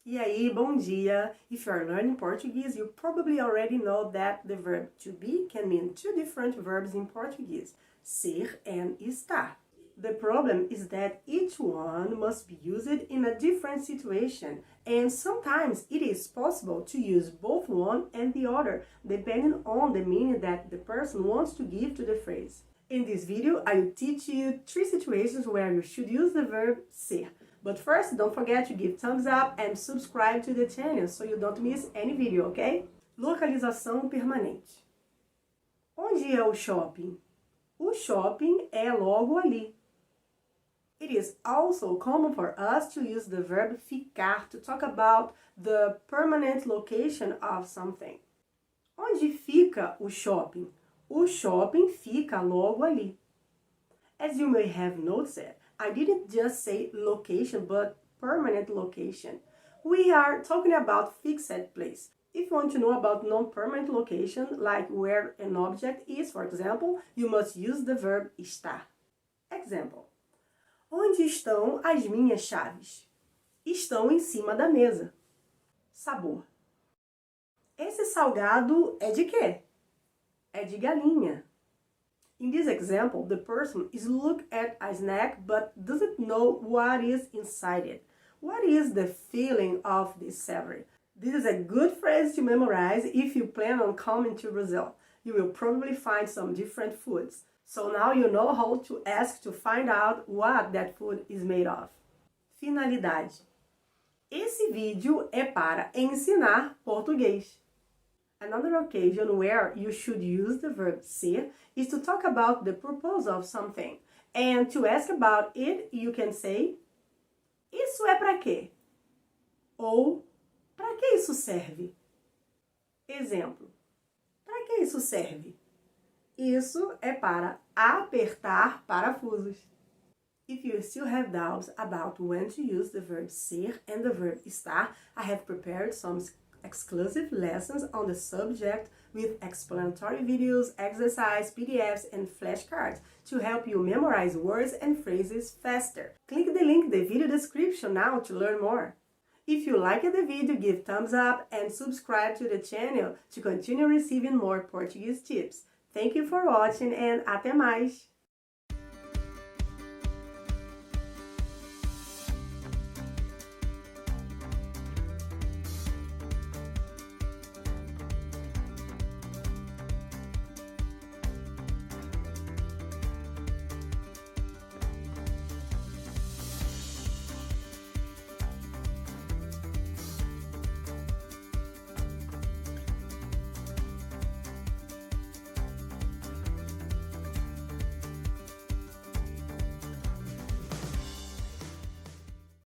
E aí, bom dia! If you are learning Portuguese, you probably already know that the verb to be can mean two different verbs in Portuguese, ser and estar. The problem is that each one must be used in a different situation, and sometimes it is possible to use both one and the other, depending on the meaning that the person wants to give to the phrase. In this video, I will teach you 3 situations where you should use the verb ser. But first, don't forget to give thumbs up and subscribe to the channel so you don't miss any video, okay? Localização permanente. Onde é o shopping? O shopping é logo ali. It is also common for us to use the verb ficar to talk about the permanent location of something. Onde fica o shopping? O shopping fica logo ali. As you may have noticed, I didn't just say location, but permanent location. We are talking about fixed place. If you want to know about non-permanent location, like where an object is, for example, you must use the verb estar. Example. Onde estão as minhas chaves? Estão em cima da mesa. Sabor. Esse salgado é de quê? É de galinha. In this example, the person is looking at a snack but doesn't know what is inside it. What is the feeling of this savory? This is a good phrase to memorize if you plan on coming to Brazil. You will probably find some different foods. So now you know how to ask to find out what that food is made of. Finalidade. Esse vídeo é para ensinar português. Another occasion where you should use the verb ser is to talk about the purpose of something. And to ask about it, you can say, isso é para quê? Ou, para que isso serve? Exemplo, para que isso serve? Isso é para apertar parafusos. If you still have doubts about when to use the verb ser and the verb estar, I have prepared some exclusive lessons on the subject with explanatory videos, exercise, PDFs, and flashcards to help you memorize words and phrases faster. Click the link in the video description now to learn more. If you liked the video, give thumbs up and subscribe to the channel to continue receiving more Portuguese tips. Thank you for watching and até mais!